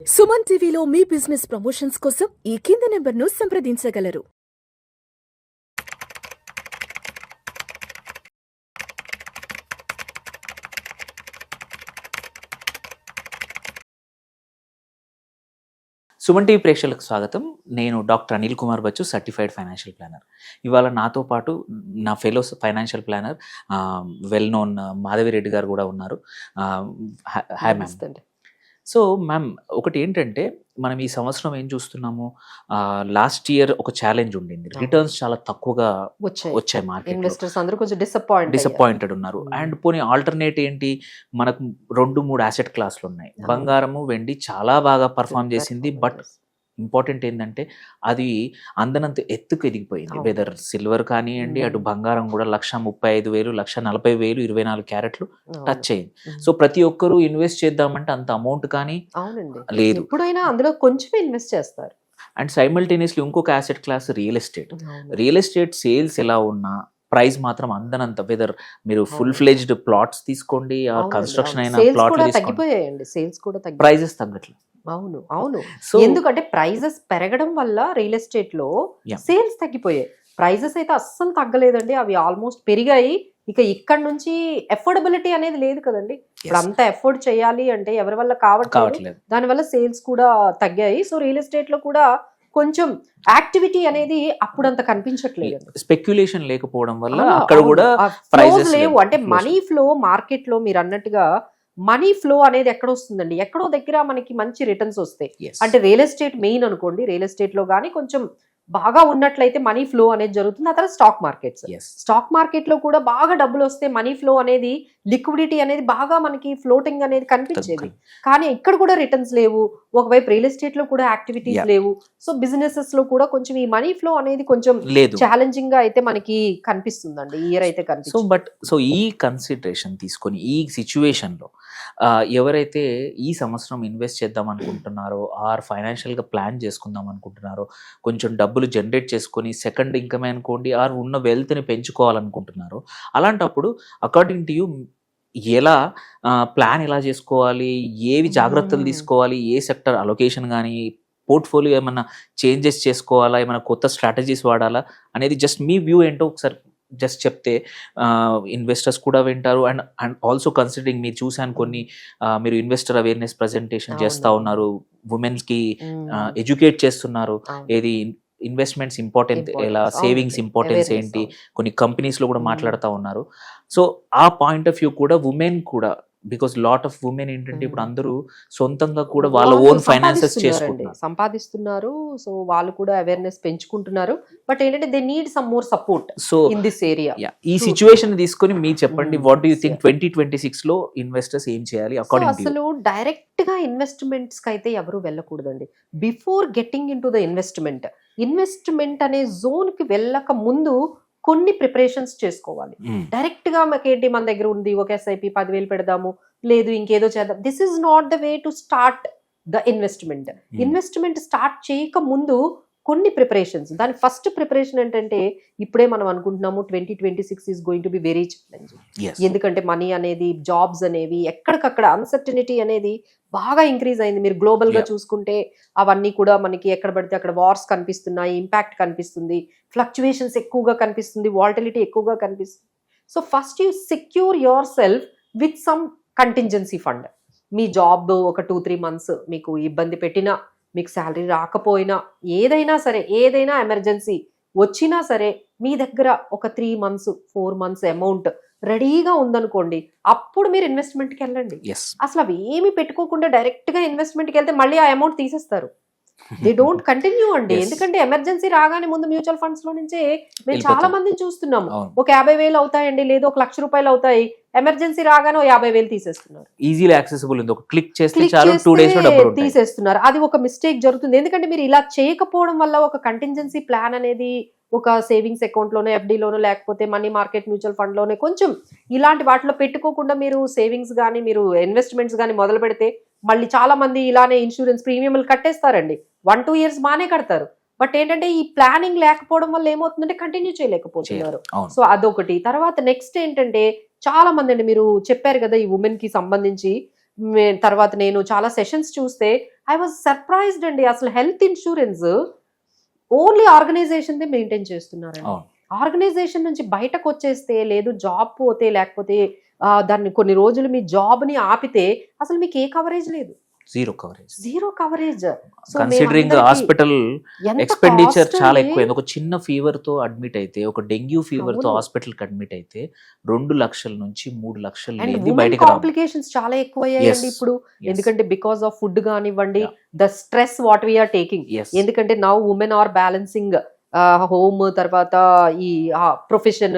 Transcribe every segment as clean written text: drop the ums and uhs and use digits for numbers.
సుమన్ టీవీలో మీ business promotions కోసం ఈ కింది నెంబర్ను సంప్రదించగలరు. సుమన్ టీవీ ప్రేక్షకులకు స్వాగతం. నేను doctor Anil Kumar Bachchu, certified financial planner. ఇవాళ నాతో పాటు నా fellows financial planner well known Madhavi Reddy గారు కూడా ఉన్నారు. Hi ma'am. సో మ్యామ్, ఒకటి ఏంటంటే మనం ఈ సంవత్సరం ఏం చూస్తున్నాము, లాస్ట్ ఇయర్ ఒక ఛాలెంజ్ ఉండింది, రిటర్న్స్ చాలా తక్కువగా వచ్చాయి మార్కెట్, ఇన్వెస్టర్స్ అందరూ కొంచెం డిసప్పాయింటెడ్ ఉన్నారు. అండ్ పోనీ ఆల్టర్నేట్ ఏంటి, మనకు 2-3 అసెట్ క్లాసులు ఉన్నాయి. బంగారము, వెండి చాలా బాగా పర్ఫామ్ చేసింది. బట్ ఇంపార్టెంట్ ఏంటంటే అది అందనంత ఎత్తుకు ఎదిగిపోయింది. వెదర్ సిల్వర్ కానివ్వండి, అటు బంగారం కూడా 1,35,000, 1,40,000, 24 క్యారెట్లు టచ్ అయింది. సో ప్రతి ఒక్కరూ ఇన్వెస్ట్ చేద్దామంటే అంత అమౌంట్ కానీ లేదు. ఎప్పుడైనా అందులో కొంచెం ఇన్వెస్ట్ చేస్తారు. అండ్ సైమల్టేనియస్లీ ఇంకొక asset class real estate sales ఎలా ఉన్నా ప్రైస్ మాత్రం అందనంత, వెదర్ మీరు ఫుల్ ఫ్లెజ్డ్ ప్లాట్స్ తీసుకోండి, కన్స్ట్రక్షన్ అయిన ప్లాట్లు తగ్గిపోయాయండి, సేల్స్ కూడా ప్రైజెస్ తగ్గట్లేదు. అవును అవును, ఎందుకంటే ప్రైజెస్ పెరగడం వల్ల రియల్ ఎస్టేట్ లో సేల్స్ తగ్గిపోయాయి. ప్రైజెస్ అయితే అస్సలు తగ్గలేదండి, అవి ఆల్మోస్ట్ పెరిగాయి. ఇక ఇక్కడ నుంచి ఎఫోర్డబిలిటీ అనేది లేదు కదండి. ఇప్పుడు అంతా ఎఫోర్డ్ చేయాలి అంటే ఎవరి వల్ల కావట్లేదు, దానివల్ల సేల్స్ కూడా తగ్గాయి. సో రియల్ ఎస్టేట్ లో కూడా కొంచెం యాక్టివిటీ అనేది అప్పుడంత కనిపించట్లేదు. స్పెక్యులేషన్ లేకపోవడం వల్ల అక్కడ కూడా ప్రైజెస్ లేవు. అంటే మనీ ఫ్లో మార్కెట్ లో మీరు అన్నట్టుగా మనీ ఫ్లో అనేది ఎక్కడ వస్తుందండి, ఎక్కడో దగ్గర మనకి మంచి రిటర్న్స్ వస్తాయి. అంటే రియల్ ఎస్టేట్ మెయిన్ అనుకోండి, రియల్ ఎస్టేట్ లో కానీ కొంచెం బాగా ఉన్నట్లయితే మనీ ఫ్లో అనేది జరుగుతుంది. ఆ తర్వాత స్టాక్ మార్కెట్ లో కూడా బాగా డబ్బులు వస్తే మనీ ఫ్లో అనేది, లిక్విడిటీ అనేది బాగా మనకి ఫ్లోటింగ్ అనేది కనిపించేది. కానీ ఇక్కడ కూడా రిటర్న్స్ లేవు. ఒకవైపు రియల్ ఎస్టేట్ లో కూడా యాక్టివిటీస్ లేవు. సో బిజినెసెస్ లో కూడా కొంచెం ఈ మనీ ఫ్లో అనేది కొంచెం ఛాలెంజింగ్ గా అయితే మనకి కనిపిస్తుందండి, ఈ ఇయర్ అయితే కనిపిస్తుంది. సో ఈ కన్సిడరేషన్ తీసుకొని ఈ సిచ్యువేషన్ లో ఎవరైతే ఈ సంవత్సరం ఇన్వెస్ట్ చేద్దాం అనుకుంటున్నారో, ఆర్ ఫైనాన్షియల్ గా ప్లాన్ చేసుకుందాం అనుకుంటున్నారో, కొంచెం డబ్బులు జనరేట్ చేసుకొని సెకండ్ ఇన్కమ్ అనుకోండి, ఆర్ ఉన్న వెల్త్ ని పెంచుకోవాలనుకుంటున్నారో, అలాంటప్పుడు అకార్డింగ్ టు యూ ఎలా ప్లాన్ ఎలా చేసుకోవాలి, ఏవి జాగ్రత్తలు తీసుకోవాలి, ఏ సెక్టర్ అలొకేషన్ కానీ, పోర్ట్ఫోలియో ఏమన్నా చేంజెస్ చేసుకోవాలా, ఏమైనా కొత్త స్ట్రాటజీస్ వాడాలా అనేది జస్ట్ మీ వ్యూ ఏంటో ఒకసారి జస్ట్ చెప్తే ఇన్వెస్టర్స్ కూడా వింటారు. అండ్ ఆల్సో కన్సిడరింగ్ మీరు చూసాను కొన్ని, మీరు ఇన్వెస్టర్ అవేర్నెస్ ప్రజెంటేషన్ చేస్తూ ఉన్నారు, ఉమెన్స్ కి ఎడ్యుకేట్ చేస్తున్నారు, ఏది ఇన్వెస్ట్మెంట్స్ ఇంపార్టెంట్ ఎలా, సేవింగ్స్ ఇంపార్టెన్స్ ఏంటి, కొన్ని కంపెనీస్ లో కూడా మాట్లాడుతూ ఉన్నారు. సో ఆ పాయింట్ ఆఫ్ వ్యూ కూడా ఉమెన్ కూడా, బికాస్ లాట్ ఆఫ్ ఉమెన్ ఏంటంటే ఇప్పుడు అందరూ సొంతంగా కూడా వాళ్ళ ఓన్ ఫైనాన్సెస్ సంపాదిస్తున్నారు. సో వాళ్ళు కూడా అవేర్నెస్ పెంచుకుంటున్నారు. బట్ ఏంటంటే they need some more support so in this area. ఈ సిచ్యువేషన్ తీసుకొని మీరు చెప్పండి, వాట్ డు యు థింక్ 2026 లో ఇన్వెస్టర్స్ ఏం చేయాలి అకార్డింగ్ టు యు? అసలు డైరెక్ట్ గా ఇన్వెస్ట్మెంట్స్ కి అయితే ఎవరు వెళ్ళకూడదండి. Before getting into the investment అనే జోన్ కి వెళ్ళక ముందు కొన్ని ప్రిపరేషన్స్ చేసుకోవాలి. డైరెక్ట్ గా మాకేంటి, మన దగ్గర ఉంది ఒక SIP 10,000 పెడదాము, లేదు ఇంకేదో చేద్దాం, this is not the way to start the investment start చేయక ముందు కొన్ని ప్రిపరేషన్స్. దాని ఫస్ట్ ప్రిపరేషన్ ఏంటంటే, ఇప్పుడే మనం అనుకుంటున్నాము 2026 is going to be very challenging. ఎందుకంటే మనీ అనేది, జాబ్స్ అనేవి ఎక్కడికక్కడ అన్సర్టనిటీ అనేది బాగా ఇంక్రీజ్ అయింది. మీరు గ్లోబల్ గా చూసుకుంటే అవన్నీ కూడా మనకి ఎక్కడ పడితే అక్కడ వార్స్ కనిపిస్తున్నాయి, ఇంపాక్ట్ కనిపిస్తుంది, ఫ్లక్చువేషన్స్ ఎక్కువగా కనిపిస్తుంది, వాలటిలిటీ ఎక్కువగా కనిపిస్తుంది. So first you secure your self with some contingency fund. Me job ఒక 2-3 months మీకు ఇబ్బంది పెట్టినా, మీకు శాలరీ రాకపోయినా, ఏదైనా ఎమర్జెన్సీ వచ్చినా సరే, మీ దగ్గర ఒక 3 months 4 months అమౌంట్ రెడీగా ఉందనుకోండి, అప్పుడు మీరు ఇన్వెస్ట్మెంట్కి వెళ్ళండి. అసలు అవి ఏమి పెట్టుకోకుండా డైరెక్ట్ గా ఇన్వెస్ట్మెంట్కి వెళ్తే మళ్ళీ ఆ అమౌంట్ తీసేస్తారు. దే డోంట్ కంటిన్యూ అండి. ఎందుకంటే ఎమర్జెన్సీ రాగానే ముందు మ్యూచువల్ ఫండ్స్ లో నుంచే మేము చాలా మందిని చూస్తున్నాము. ఒక 50,000 అవుతాయండి, లేదు 1,00,000 రూపాయలు అవుతాయి, ఎమర్జెన్సీ రాగానే 50,000 తీసేస్తున్నారు. ఈజీలీ యాక్సెసిబుల్ ఉంది, ఒక క్లిక్ చేస్తే చాలు 2 days లో డబ్బులు తీసేస్తున్నారు. అది ఒక మిస్టేక్ జరుగుతుంది. ఎందుకంటే మీరు ఇలా చేయకపోవడం వల్ల ఒక కంటింజెన్సీ ప్లాన్ అనేది ఒక సేవింగ్స్ అకౌంట్ లోనే, FD లోనో, లేకపోతే మనీ మార్కెట్ మ్యూచువల్ ఫండ్ లోనే కొంచెం ఇలాంటి వాటిలో పెట్టుకోకుండా మీరు సేవింగ్స్ కానీ, మీరు ఇన్వెస్ట్మెంట్స్ కానీ మొదలు పెడితే, మళ్ళీ చాలా మంది ఇలానే ఇన్సూరెన్స్ ప్రీమియంలు కట్టేస్తారండి. 1-2 years బాగానే కడతారు. బట్ ఏంటంటే ఈ ప్లానింగ్ లేకపోవడం వల్ల ఏమవుతుందంటే కంటిన్యూ చేయలేకపోతున్నారు. సో అదొకటి. తర్వాత నెక్స్ట్ ఏంటంటే, చాలా మంది అండి, మీరు చెప్పారు కదా ఈ ఉమెన్ కి సంబంధించి, తర్వాత నేను చాలా సెషన్స్ చూస్తే ఐ వాజ్ సర్ప్రైజ్డ్ అండి. అసలు health insurance only organisation maintain చేస్తున్నారండి. ఆర్గనైజేషన్ నుంచి బయటకు వచ్చేస్తే, లేదు జాబ్ పోతే, లేకపోతే దాన్ని కొన్ని రోజులు మీ జాబ్ ని ఆపితే అసలు మీకు ఏ కవరేజ్ లేదు, zero coverage. Considering hospital expenditure చాలా ఎక్కువ. ఒక చిన్న ఫీవర్ తో అడ్మిట్ అయితే, ఒక డెంగ్యూ ఫీవర్ తో హాస్పిటల్ కి అడ్మిట్ అయితే 2 లక్షల నుంచి 3 లక్షలు బయటకు కాంప్లికేషన్స్ చాలా ఎక్కువ అయ్యాయండి ఇప్పుడు. ఎందుకంటే బికాస్ ఆఫ్ ఫుడ్ కానివ్వండి, the stress what we're taking. ఎందుకంటే now women are balancing home, తర్వాత ఈ ప్రొఫెషన్,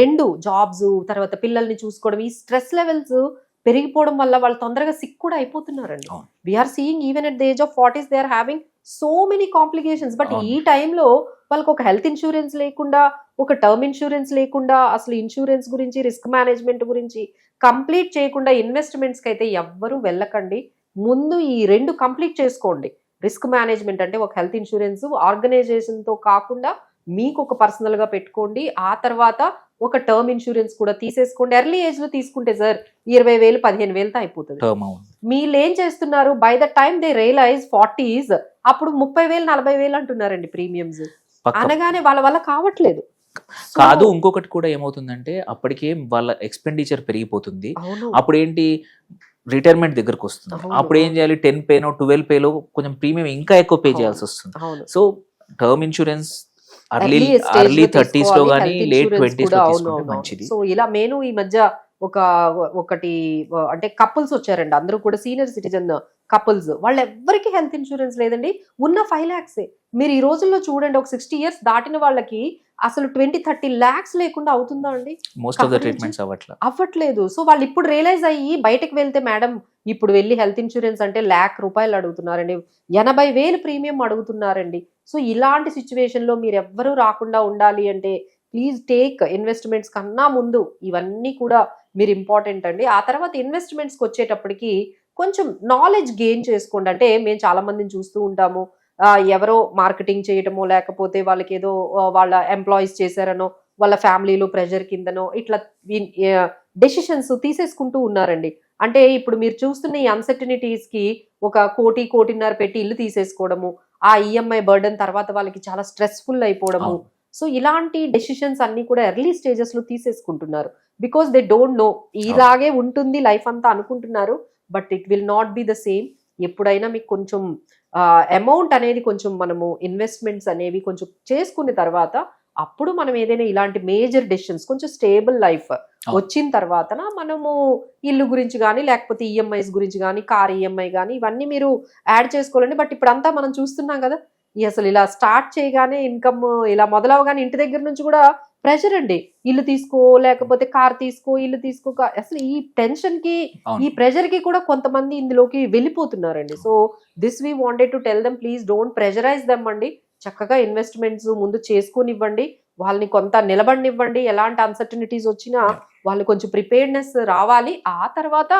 2 జాబ్స్, తర్వాత పిల్లల్ని చూసుకోవడం, ఈ స్ట్రెస్ లెవెల్స్ పెరిగిపోవడం వల్ల వాళ్ళు తొందరగా సిక్ కూడా అయిపోతున్నారండి. We're seeing even at the age of 40s they are having so many complications. But ఈ టైంలో వాళ్ళకి ఒక హెల్త్ ఇన్సూరెన్స్ లేకుండా, ఒక టర్మ్ ఇన్సూరెన్స్ లేకుండా, అసలు ఇన్సూరెన్స్ గురించి, రిస్క్ మేనేజ్మెంట్ గురించి కంప్లీట్ చేయకుండా ఇన్వెస్ట్మెంట్స్కి అయితే ఎవ్వరూ వెళ్ళకండి. ముందు ఈ 2 కంప్లీట్ చేసుకోండి. రిస్క్ మేనేజ్మెంట్ అంటే ఒక హెల్త్ ఇన్సూరెన్స్ ఆర్గనైజేషన్తో కాకుండా మీకు ఒక పర్సనల్గా పెట్టుకోండి. ఆ తర్వాత ఒక టర్మ్ ఇన్సూరెన్స్ కూడా తీసేసుకోండి. ఎర్లీ ఏజ్ లో తీసుకుంటే సార్ 20,000 15,000తో అయిపోతుంది. మీరు ఏం చేస్తున్నారు, by the time they realise 40s అప్పుడు 30,000 40,000 అంటున్నారండి ప్రీమియమ్స్. అనగానే వాళ్ళ వల్ల కావట్లేదు. కాదు, ఇంకొకటి కూడా ఏమవుతుందంటే అప్పటికే వాళ్ళ ఎక్స్పెండిచర్ పెరిగిపోతుంది. అప్పుడు ఏంటి, రిటైర్మెంట్ దగ్గరకు వస్తుంది. అప్పుడు ఏం చేయాలి, 10 పేనో 12 పేలో కొంచెం ప్రీమియం ఇంకా ఎక్కువ పే చేయాల్సి వస్తుంది. So term insurance early 30s లో కానీ లేట్ 20s లో తీసుకుంటే మంచిది. సో ఇలా నేను ఈ మధ్య ఒకటి అంటే కపుల్స్ వచ్చారండి, అందరూ కూడా సీనియర్ సిటిజన్ కపుల్స్. వాళ్ళు ఎవ్వరికి హెల్త్ ఇన్సూరెన్స్ లేదండి. ఉన్న 5 lakhs. మీరు ఈ రోజుల్లో చూడండి, ఒక 60 years దాటిన వాళ్ళకి అసలు 20-30 lakhs లేకుండా అవుతుందా అండి? మోస్ట్ ఆఫ్ ద ట్రీట్మెంట్స్ అవ్వట్లేదు. సో వాళ్ళు ఇప్పుడు రియలైజ్ అయ్యి బయటకు వెళ్తే, మేడం ఇప్పుడు వెళ్ళి హెల్త్ ఇన్సూరెన్స్ అంటే ₹1,00,000 అడుగుతున్నారండి, 80,000 ప్రీమియం అడుగుతున్నారండి. సో ఇలాంటి సిచ్యువేషన్ లో మీరు ఎవ్వరూ రాకుండా ఉండాలి అంటే ప్లీజ్ టేక్ ఇన్వెస్ట్మెంట్స్ కన్నా ముందు ఇవన్నీ కూడా మీరు ఇంపార్టెంట్ అండి. ఆ తర్వాత ఇన్వెస్ట్మెంట్స్కి వచ్చేటప్పటికి కొంచెం నాలెడ్జ్ గెయిన్ చేసుకోండి. అంటే మేము చాలా మందిని చూస్తూ ఉంటాము, ఎవరో మార్కెటింగ్ చేయటమో, లేకపోతే వాళ్ళకి ఏదో వాళ్ళ ఎంప్లాయీస్ చేశారనో, వాళ్ళ ఫ్యామిలీలో ప్రెషర్ కిందనో ఇట్లా డెసిషన్స్ తీసేసుకుంటూ ఉన్నారండి. అంటే ఇప్పుడు మీరు చూస్తున్న ఈ అన్సర్టనిటీస్ కి 1 కోటిన్నర పెట్టి ఇల్లు తీసేసుకోవడము, ఆ ఈఎంఐ బర్డన్ తర్వాత వాళ్ళకి చాలా స్ట్రెస్ఫుల్ అయిపోవడము. సో ఇలాంటి డెసిషన్స్ అన్ని కూడా ఎర్లీ స్టేజెస్ లో తీసేసుకుంటున్నారు. బికాస్ దే డోంట్ నో, ఇలాగే ఉంటుంది లైఫ్ అంతా అనుకుంటున్నారు. But it will not be the same. ఎప్పుడైనా మీకు కొంచెం అమౌంట్ అనేది కొంచెం మనము ఇన్వెస్ట్మెంట్స్ అనేవి కొంచెం చేసుకున్న తర్వాత అప్పుడు మనం ఏదైనా ఇలాంటి మేజర్ డెసిషన్స్, కొంచెం స్టేబుల్ లైఫ్ వచ్చిన తర్వాత మనము ఇల్లు గురించి కానీ, లేకపోతే ఈఎంఐస్ గురించి కానీ, కార్ ఈఎంఐ కానీ ఇవన్నీ మీరు యాడ్ చేసుకోవాలండి. బట్ ఇప్పుడంతా మనం చూస్తున్నాం కదా, అసలు ఇలా స్టార్ట్ చేయగానే ఇన్కమ్ ఇలా మొదలవగానే ఇంటి దగ్గర నుంచి కూడా ప్రెషర్ అండి. ఇల్లు తీసుకో, లేకపోతే కార్ తీసుకో, ఇల్లు తీసుకో. అసలు ఈ టెన్షన్ కి, ఈ ప్రెషర్ కి కూడా కొంతమంది ఇందులోకి వెళ్ళిపోతున్నారండి. So this we wanted to tell them, please don't pressurize them అండి. చక్కగా ఇన్వెస్ట్మెంట్స్ ముందు చేసుకునివ్వండి, వాళ్ళని కొంత నిలబడినివ్వండి. ఎలాంటి అన్సర్టనిటీస్ వచ్చినా వాళ్ళు కొంచెం ప్రిపేర్డ్నెస్ రావాలి. ఆ తర్వాత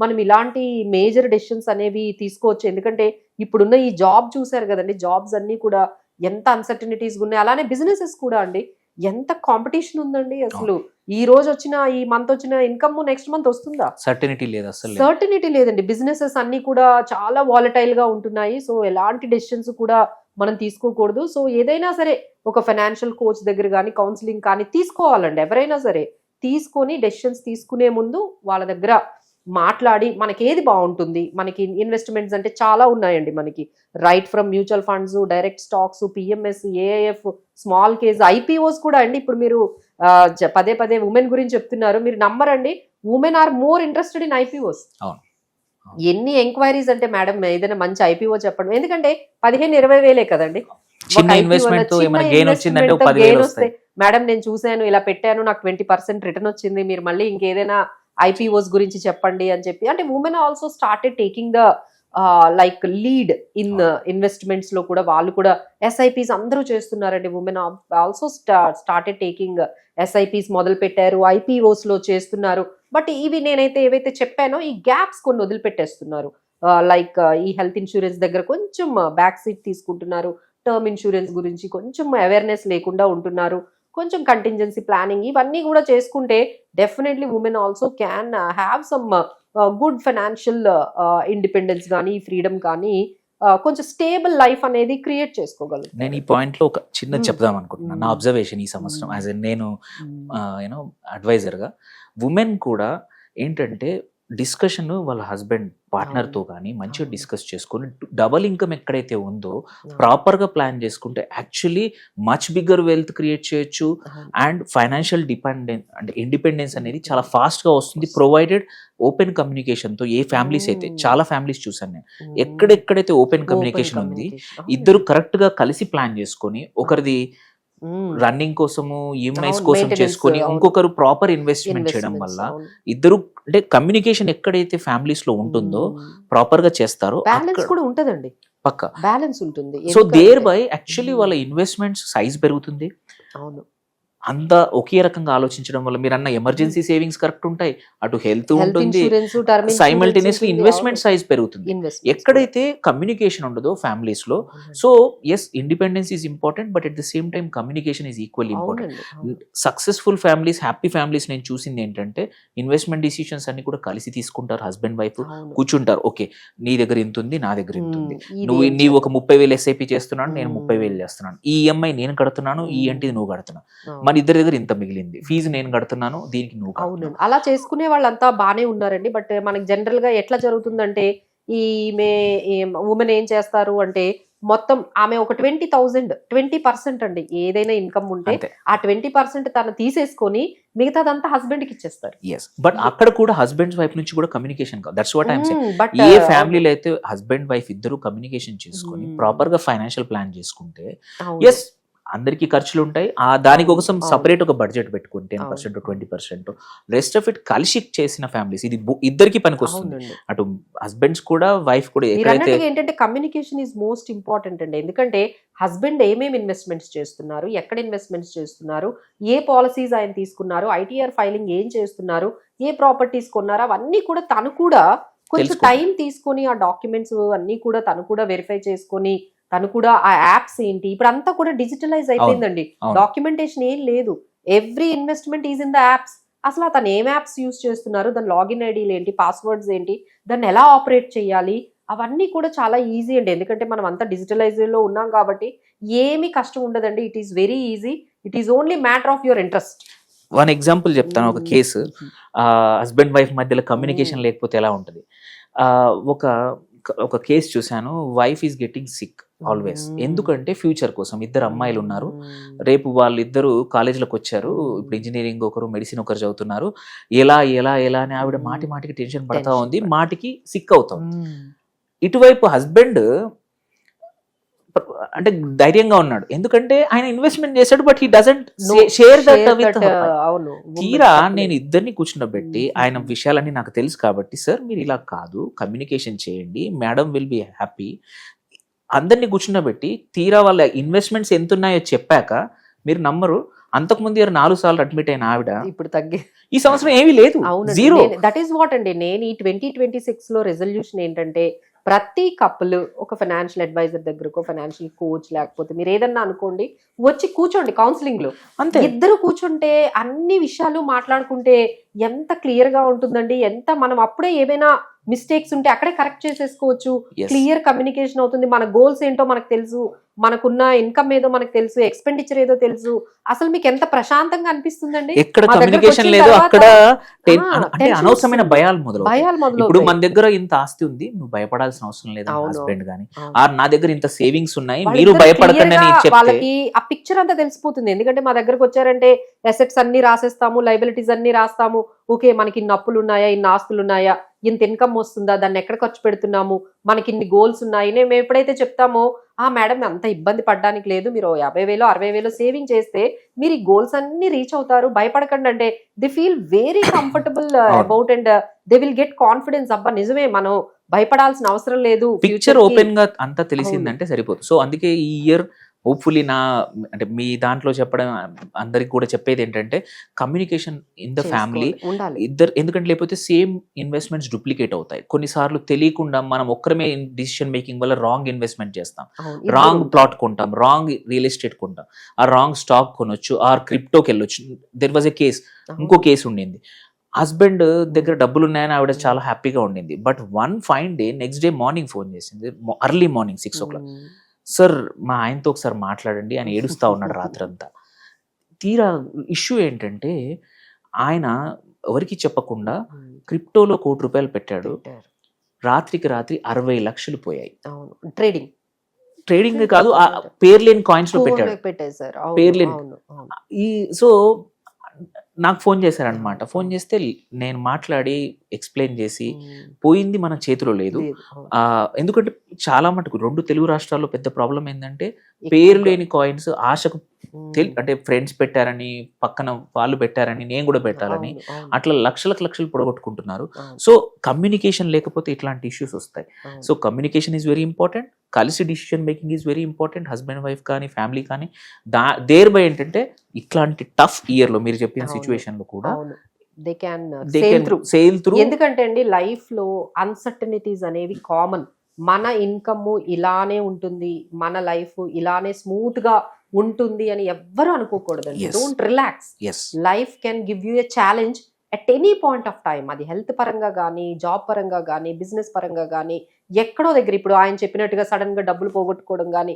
మనం ఇలాంటి మేజర్ డెసిషన్స్ అనేవి తీసుకోవచ్చు. ఎందుకంటే ఇప్పుడున్న ఈ జాబ్ చూసారు కదండి, జాబ్స్ అన్ని కూడా ఎంత అన్సర్టనిటీస్ ఉన్నాయి. అలానే బిజినెసెస్ కూడా అండి, ఎంత కాంపిటీషన్ ఉందండి. అసలు ఈ రోజు వచ్చిన, ఈ మంత్ వచ్చిన ఇన్కమ్ నెక్స్ట్ మంత్ వస్తుందా? సర్టనిటీ లేదండి. బిజినెసెస్ అన్ని కూడా చాలా వాలటైల్ గా ఉంటున్నాయి. సో ఎలాంటి డెసిషన్స్ కూడా మనం తీసుకోకూడదు. సో ఏదైనా సరే ఒక ఫైనాన్షియల్ కోచ్ దగ్గర కానీ, కౌన్సిలింగ్ కానీ తీసుకోవాలండి. ఎవరైనా సరే తీసుకొని డెసిషన్స్ తీసుకునే ముందు వాళ్ళ దగ్గర మాట్లాడి మనకి ఏది బాగుంటుంది. మనకి ఇన్వెస్ట్మెంట్స్ అంటే చాలా ఉన్నాయండి మనకి, right from mutual funds, direct stocks, PMS, AIF, small cap, IPOs కూడా అండి. ఇప్పుడు మీరు పదే ఉమెన్ గురించి చెప్తున్నారు, మీరు నమ్మరండి, women are more interested in IPOs. ఎన్ని ఎంక్వైరీస్ అంటే, మేడం ఏదైనా మంచి ఐపీఓ చెప్పండి. ఎందుకంటే 15-20 వేలే కదండి. మేడం నేను చూసాను, ఇలా పెట్టాను, నాకు 20% రిటర్న్ వచ్చింది, మీరు మళ్ళీ ఇంకేదైనా ఐపీఓస్ గురించి చెప్పండి అని చెప్పి. అంటే women also started taking the like lead in investments లో కూడా. వాళ్ళు కూడా ఎస్ఐపీస్ అందరూ చేస్తున్నారండి. Women also started taking SIPs మొదలు పెట్టారు, ఐపీఓస్ లో చేస్తున్నారు. బట్ ఇవి నేనైతే ఏవైతే చెప్పానో ఈ గ్యాప్స్ కొన్ని వదిలిపెట్టేస్తున్నారు. లైక్ ఈ హెల్త్ ఇన్సూరెన్స్ దగ్గర కొంచెం బ్యాక్ సీట్ తీసుకుంటున్నారు, టర్మ్ ఇన్సూరెన్స్ గురించి కొంచెం అవేర్నెస్ లేకుండా ఉంటున్నారు, కొంచెం కంటింజెన్సీ ప్లానింగ్ ఇవన్నీ కూడా చేసుకుంటే definitely women also can have some good financial independence కానీ ఫ్రీడమ్ కానీ కొంచెం స్టేబుల్ లైఫ్ అనేది క్రియేట్ చేసుకోగలుగుతారు. నేను ఈ పాయింట్ లో ఒక చిన్నది Hmm. చెప్దాం అనుకుంటున్నాను. నా అబ్జర్వేషన్ ఈ సంవత్సరం యాజ్ నేను యూనో అడ్వైజర్గా ఉమెన్ కూడా ఏంటంటే డిస్కషన్ వాళ్ళ హస్బెండ్ పార్ట్నర్తో కానీ మంచిగా డిస్కస్ చేసుకొని డబల్ ఇన్కమ్ ఎక్కడైతే ఉందో ప్రాపర్గా ప్లాన్ చేసుకుంటే actually much bigger wealth create చేయొచ్చు అండ్ ఫైనాన్షియల్ అంటే ఇండిపెండెన్స్ అనేది చాలా ఫాస్ట్గా వస్తుంది ప్రొవైడెడ్ ఓపెన్ కమ్యూనికేషన్తో. ఏ ఫ్యామిలీస్ అయితే చాలా ఫ్యామిలీస్ చూసాను నేను, ఎక్కడెక్కడైతే ఓపెన్ కమ్యూనికేషన్ ఉంది ఇద్దరు కరెక్ట్గా కలిసి ప్లాన్ చేసుకొని ఒకరిది రన్నింగ్ కోసము ఈఎంఐస్ కోసం చేసుకొని ఇంకొకరు ప్రాపర్ ఇన్వెస్ట్మెంట్ చేయడం వల్ల ఇద్దరు అంటే కమ్యూనికేషన్ ఎక్కడైతే ఫ్యామిలీస్ లో ఉంటుందో ప్రాపర్ గా చేస్తారో బ్యాలెన్స్ కూడా ఉంటదండి, పక్క బ్యాలెన్స్ ఉంటుంది. సో దేర్ బై యాక్చువల్లీ వాళ్ళ ఇన్వెస్ట్మెంట్స్ సైజ్ పెరుగుతుంది. అవును, అంతా ఒకే రకంగా ఆలోచించడం వల్ల మీరు అన్న ఎమర్జెన్సీ సేవింగ్స్ కరెక్ట్ ఉంటాయి, అటు హెల్త్ ఉంటుంది, సైమల్టేనియస్లీ ఇన్వెస్ట్మెంట్ సైజ్ పెరుగుతుంది. ఎక్కడైతే కమ్యూనికేషన్ ఉండదో ఫ్యామిలీస్ లో, so yes independence is important but at the same time communication is equally important. Successful families, happy families నేను చూసింది ఏంటంటే ఇన్వెస్ట్మెంట్ డిసిషన్స్ అన్ని కూడా కలిసి తీసుకుంటారు. హస్బెండ్ వైఫ్ కూర్చుంటారు, ఓకే నీ దగ్గర ఇంత ఉంది, నా దగ్గర ఇంత ఉంది, నీవు ఒక 30,000 SIP చేస్తున్నాను, నేను 30,000 చేస్తున్నాను, ఈ EMI నేను కడుతున్నాను, ఈ ఏంటిది నువ్వు కడుతున్నావు, మన ఇద్దరి దగ్గర ఇంత మిగిలింది, ఫీజు నేను కడుతున్నాను, దీనికి నువ్వు. అవును, అలా చేసుకునే వాళ్ళంతా బానే ఉన్నారండి. బట్ మనకి జనరల్ గా ఎట్లా జరుగుతుందంటే ఈమె ఉమెన్ ఏం చేస్తారు అంటే మొత్తం ఆమె ఒక 20% అండి ఏదైనా ఇన్కమ్ ఉంటే ఆ 20% తను తీసేసుకొని మిగతాదంతా హస్బెండ్ కి ఇచ్చేస్తారు. బట్ అక్కడ కూడా హస్బెండ్స్ వైఫ్ నుంచి కూడా కమ్యూనికేషన్ కాదు. That's what I'm saying. ఏ ఫ్యామిలీలో అయితే హస్బెండ్ వైఫ్ ఇద్దరు కమ్యూనికేషన్ చేసుకొని ప్రాపర్ గా ఫైనాన్షియల్ ప్లాన్ చేసుకుంటే ఎస్ అందరికి ఖర్చులు ఉంటాయి, దానికోసం సపరేట్ ఒక బడ్జెట్ పెట్టుకుని 10% 20% రెస్ట్ ఆఫ్ ఇట్ కలిసి చేసిన ఫ్యామిలీస్ ఇది ఇద్దరికి పనికి వస్తుంది. అటు హస్బెండ్స్ కూడా వైఫ్ కూడా. ఏంటంటే కమ్యూనికేషన్ ఈజ్ మోస్ట్ ఇంపార్టెంట్ అండి. ఎందుకంటే హస్బెండ్ ఏమేమి ఇన్వెస్ట్మెంట్స్ చేస్తున్నారు, ఎక్కడ ఇన్వెస్ట్మెంట్స్ చేస్తున్నారు, ఏ పాలసీస్ ఆయన తీసుకున్నారు, ITR ఫైలింగ్ ఏం చేస్తున్నారు, ఏ ప్రాపర్టీస్ కొన్నారు, అవన్నీ కూడా తను కూడా కొంచెం టైం తీసుకొని ఆ డాక్యుమెంట్స్ అన్ని కూడా తను కూడా వెరిఫై చేసుకొని తను కూడా ఆ యాప్స్ ఏంటి, ఇప్పుడు అంతా కూడా డిజిటలైజ్ అయిపోయిందండి, డాక్యుమెంటేషన్ ఏం లేదు, every investment is in the apps. అసలు తను ఏం యాప్స్ యూజ్ చేస్తున్నారు, దాని లాగిన్ ఐడీలు ఏంటి, పాస్వర్డ్స్ ఏంటి, దాన్ని ఎలా ఆపరేట్ చేయాలి, అవన్నీ కూడా చాలా ఈజీ అండి. ఎందుకంటే మనం అంతా డిజిటలైజ్ లో ఉన్నాం కాబట్టి ఏమీ కష్టం ఉండదండి. It is very easy, it is only matter of your interest. One example చెప్తాను. ఒక కేసు, హస్బెండ్ వైఫ్ మధ్యలో కమ్యూనికేషన్ లేకపోతే ఎలా ఉంటుంది. ఒక కేసు చూశాను. Wife is getting sick always. ఎందుకంటే ఫ్యూచర్ కోసం ఇద్దరు అమ్మాయిలు ఉన్నారు, రేపు వాళ్ళిద్దరు కాలేజీలోకి వచ్చారు, ఇప్పుడు ఇంజనీరింగ్ ఒకరు మెడిసిన్ ఒకరు చదువుతున్నారు, ఎలా ఎలా ఎలా అని ఆవిడ మాటికి టెన్షన్ పడతా ఉంది, మాటికి సిక్ అవుతాం. ఇటువైపు హస్బెండ్ అంటే ధైర్యంగా ఉన్నాడు, ఎందుకంటే ఆయన ఇన్వెస్ట్మెంట్ చేశాడు, but he doesn't share that with her. తీరా నేను ఇద్దరిని కూర్చుండబెట్టి ఆయన విషయాలన్నీ నాకు తెలుసు కాబట్టి, సార్ మీరు ఇలా కాదు, కమ్యూనికేషన్ చేయండి, మేడం విల్ బి హ్యాపీ, అందరినీ కూర్చుండబెట్టి తీరా వాళ్ళ ఇన్వెస్ట్మెంట్స్ ఎంత ఉన్నాయో చెప్పాక మీరు నమ్మరు, అంతకుముందు 4 సార్లు అడ్మిట్ అయిన ఆవిడ ఇప్పుడు తగ్గి ఈ సంవత్సరం ఏమీ లేదు, జీరో. దట్ ఈస్ వాట్ అండి. నేను ఈ 2026 లో రెజల్యూషన్ ఏంటంటే ప్రతి కపుల్ ఒక ఫైనాన్షియల్ అడ్వైజర్ దగ్గరకు, ఫైనాన్షియల్ కోచ్, లేకపోతే మీరు ఏదన్నా అనుకోండి, వచ్చి కూర్చోండి కౌన్సిలింగ్ లో. అంతే, ఇద్దరు కూర్చుంటే అన్ని విషయాలు మాట్లాడుకుంటే ఎంత క్లియర్ గా ఉంటుందండి. ఎంత మనం అప్పుడే ఏమైనా మిస్టేక్స్ ఉంటే అక్కడే కరెక్ట్ చేసేసుకోవచ్చు. క్లియర్ కమ్యూనికేషన్ అవుతుంది. మన గోల్స్ ఏంటో మనకు తెలుసు, మనకున్న ఇన్కమ్ ఏదో మనకు తెలుసు, ఎక్స్పెండిచర్ ఏదో తెలుసు. అసలు మీకు ఎంత ప్రశాంతంగా అనిపిస్తుందండి. ఎక్కడ కమ్యూనికేషన్ లేదు అక్కడ అనవసరమైన భయాలు మొదలు. ఇప్పుడు మన దగ్గర ఇంత ఆస్తి ఉంది, నువ్వు భయపడాల్సిన అవసరం లేదు హస్బెండ్ గానీ, నా దగ్గర ఇంత సేవింగ్స్ ఉన్నాయి, మీరు భయపడకండి అని చెప్తే వాళ్ళకి ఆ పిక్చర్ అంతా తెలిసిపోతుంది. ఎందుకంటే మా దగ్గరకు వచ్చారంటే అసెట్స్ అన్ని రాసేస్తాము, లైబిలిటీస్ అన్ని రాస్తాము, ఓకే మనకి ఇన్ని అప్పులు ఉన్నాయా, ఇన్ని ఆస్తులు ఉన్నాయా, ఇంత ఇన్కమ్ వస్తుందా, దాన్ని ఎక్కడ ఖర్చు పెడుతున్నాము, మనకి ఇన్ని గోల్స్ ఉన్నాయి. మేము ఎప్పుడైతే చెప్తామో మేడం అంత ఇబ్బంది పడడానికి లేదు, మీరు 50,000 60,000 సేవింగ్ చేస్తే మీరు ఈ గోల్స్ అన్ని రీచ్ అవుతారు, భయపడకండి అంటే they feel very comfortable about and they will get confidence. అబ్బా నిజమే, మనం భయపడాల్సిన అవసరం లేదు, పిక్చర్ ఓపెన్ గా అంతా తెలిసిందంటే సరిపోతుంది. సో అందుకే ఈ ఇయర్ హోప్ఫుల్లీ అంటే మీ దాంట్లో చెప్పడం అందరికి కూడా చెప్పేది ఏంటంటే కమ్యూనికేషన్ ఇన్ ద ఫ్యామిలీ ఇద్దరు, ఎందుకంటే లేకపోతే సేమ్ ఇన్వెస్ట్మెంట్స్ డూప్లికేట్ అవుతాయి. కొన్నిసార్లు తెలియకుండా మనం ఒక్కరమే డిసిషన్ మేకింగ్ వల్ల రాంగ్ ఇన్వెస్ట్మెంట్ చేస్తాం, రాంగ్ ప్లాట్ కొంటాం, రాంగ్ రియల్ ఎస్టేట్ కొంటాం, ఆ రాంగ్ స్టాక్ కొనొచ్చు, ఆర్ క్రిప్టోకి వెళ్ళొచ్చు. దెర్ వాజ్ ఎ కేస్, ఇంకో కేసు ఉండింది, హస్బెండ్ దగ్గర డబ్బులు ఉన్నాయని ఆవిడ చాలా హ్యాపీగా ఉండింది. But one fine day next day morning phone చేసింది, ఎర్లీ మార్నింగ్ 6 o'clock. సార్ మా ఆయనతో ఒకసారి మాట్లాడండి అని ఏడుస్తా ఉన్నాడు రాత్రంతా. తీరా ఇష్యూ ఏంటంటే ఆయన ఎవరికి చెప్పకుండా క్రిప్టోలో ₹1,00,00,000 పెట్టాడు. రాత్రికి రాత్రి 60 లక్షలు పోయాయి. ట్రేడింగ్ కాదు, ఆ పేరు లేని కాయిన్స్ లో పెట్టాడు. పేరు లేని ఈ సో నాకు ఫోన్ చేశారనమాట. ఫోన్ చేస్తే నేను మాట్లాడి ఎక్స్ప్లెయిన్ చేసి పోయింది మన చేతిలో లేదు. ఎందుకంటే చాలా మటుకు 2 తెలుగు రాష్ట్రాల్లో పెద్ద ప్రాబ్లం ఏంటంటే పేరు లేని కాయిన్స్ ఆశకు అంటే ఫ్రెండ్స్ పెట్టారని, పక్కన వాళ్ళు పెట్టారని, నేను కూడా పెట్టాలని అట్లా లక్షలు పొడగొట్టుకుంటున్నారు. సో కమ్యూనికేషన్ లేకపోతే ఇట్లాంటి ఇష్యూస్ వస్తాయి. So communication is very important. కలిసి decision making is very important. Husband wife కానీ ఫ్యామిలీ కానీ దేర్ బై ఏంటంటే ఇట్లాంటి టఫ్ ఇయర్ లో మీరు చెప్పిన సిచ్యువేషన్ లో కూడా దే క్యాన్ సేల్ త్రూ. ఎందుకంటే అండి లైఫ్ లో అన్సర్టనిటీస్ అనేవి కామన్. మన ఇన్కమ్ ఇలానే ఉంటుంది, మన లైఫ్ ఇలానే స్మూత్ గా ఉంటుంది అని ఎవ్వరు అనుకోకూడదండి. Don't relax. Life can give you a challenge at any point of time. అది హెల్త్ పరంగా కానీ, జాబ్ పరంగా కానీ, బిజినెస్ పరంగా కానీ, ఎక్కడో దగ్గర ఇప్పుడు ఆయన చెప్పినట్టుగా సడన్ గా డబ్బులు పోగొట్టుకోవడం కానీ,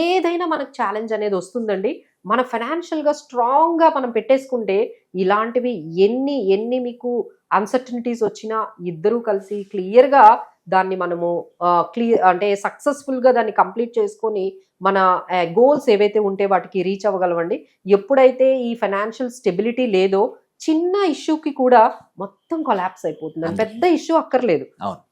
ఏదైనా మనకు ఛాలెంజ్ అనేది వస్తుందండి. మన ఫైనాన్షియల్ గా స్ట్రాంగ్ గా మనం పెట్టేసుకుంటే ఇలాంటివి ఎన్ని మీకు అన్సర్టనిటీస్ వచ్చినా ఇద్దరూ కలిసి క్లియర్ గా దాన్ని మనము అంటే సక్సెస్ఫుల్ గా దాన్ని కంప్లీట్ చేసుకొని మన గోల్స్ ఏవైతే ఉంటే వాటికి రీచ్ అవ్వగలవండి. ఎప్పుడైతే ఈ ఫైనాన్షియల్ స్టెబిలిటీ లేదో చిన్న ఇష్యూకి కూడా మొత్తం కొలాప్స్ అయిపోతుందండి. పెద్ద ఇష్యూ అక్కర్లేదు,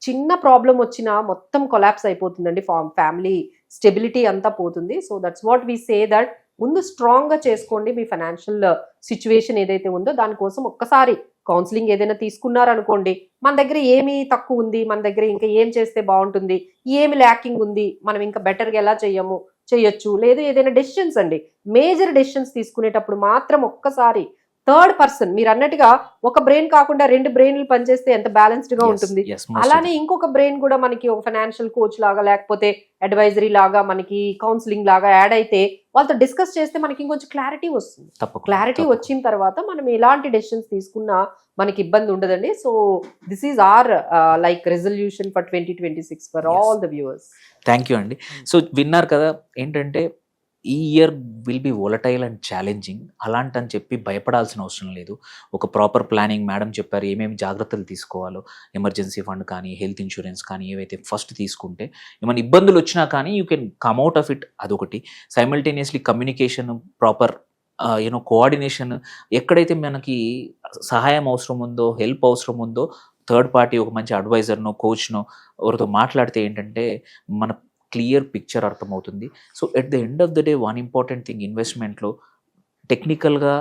చిన్న ప్రాబ్లం వచ్చినా మొత్తం కొలాప్స్ అయిపోతుందండి. ఫ్యామిలీ స్టెబిలిటీ అంతా పోతుంది. So that's what we say that ముందు స్ట్రాంగ్ గా చేసుకోండి. మీ ఫైనాన్షియల్ సిచ్యువేషన్ ఏదైతే ఉందో దానికోసం ఒక్కసారి కౌన్సిలింగ్ ఏదైనా తీసుకున్నారనుకోండి, మన దగ్గర ఏమి తక్కువ ఉంది, మన దగ్గర ఇంకా ఏం చేస్తే బాగుంటుంది, ఏమి ల్యాకింగ్ ఉంది, మనం ఇంకా బెటర్గా ఎలా చేయొచ్చు, లేదు ఏదైనా డెసిషన్స్ అండి, మేజర్ డెసిషన్స్ తీసుకునేటప్పుడు మాత్రం ఒక్కసారి థర్డ్ పర్సన్, మీరు అన్నట్టుగా ఒక బ్రెయిన్ కాకుండా 2 బ్రెయిన్లు పనిచేస్తే ఎంత బ్యాలెన్స్డ్ గా ఉంటుంది. అలానే ఇంకొక బ్రెయిన్ కూడా మనకి ఒక ఫైనాన్షియల్ కోచ్ లాగా లేకపోతే అడ్వైజరీ లాగా మనకి కౌన్సిలింగ్ లాగా యాడ్ అయితే వాళ్ళతో డిస్కస్ చేస్తే మనకి ఇంకొంచెం క్లారిటీ వస్తుంది. క్లారిటీ వచ్చిన తర్వాత మనం ఎలాంటి డెసిషన్స్ తీసుకున్నా మనకి ఇబ్బంది ఉండదండి. So this is our like resolution for 2026 for all the viewers. Thank you అండి. సో విన్నారు కదా, ఏంటంటే ఈ year will be volatile and challenging. అలాంటని చెప్పి భయపడాల్సిన అవసరం లేదు. ఒక ప్రాపర్ ప్లానింగ్ మేడం చెప్పారు, ఏమేమి జాగ్రత్తలు తీసుకోవాలో, ఎమర్జెన్సీ ఫండ్ కానీ, హెల్త్ ఇన్సూరెన్స్ కానీ ఏవైతే ఫస్ట్ తీసుకుంటే ఏమైనా ఇబ్బందులు వచ్చినా కానీ you can come out of it. అదొకటి. సైమల్టేనియస్లీ కమ్యూనికేషన్, ప్రాపర్ కోఆర్డినేషన్, ఎక్కడైతే మనకి సహాయం అవసరం ఉందో, హెల్ప్ అవసరం ఉందో, థర్డ్ పార్టీ ఒక మంచి అడ్వైజర్నో, కోచ్నో ఎవరితో మాట్లాడితే ఏంటంటే మన క్లియర్ పిక్చర్ అర్థమవుతుంది. So at the end of the day one important thing ఇన్వెస్ట్మెంట్లో టెక్నికల్గా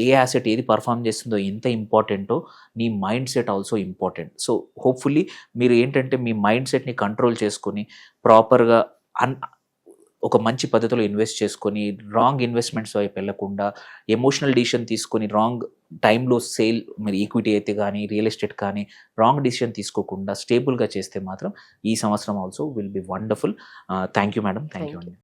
ఏ యాసెట్ ఏది పర్ఫామ్ చేస్తుందో ఎంత ఇంపార్టెంటో నీ mind set also important. So hopefully మీరు ఏంటంటే మీ మైండ్ సెట్ని కంట్రోల్ చేసుకొని ప్రాపర్గా ఒక మంచి పద్ధతిలో ఇన్వెస్ట్ చేసుకొని రాంగ్ ఇన్వెస్ట్మెంట్స్ వైపు వెళ్ళకుండా, ఎమోషనల్ డిసిషన్ తీసుకొని రాంగ్ టైంలో సేల్, మరి ఈక్విటీ అయితే కానీ, రియల్ ఎస్టేట్ కానీ రాంగ్ డిసిషన్ తీసుకోకుండా స్టేబుల్గా చేస్తే మాత్రం ఈ సంవత్సరం also will be wonderful. Thank you madam. Thank you అండి.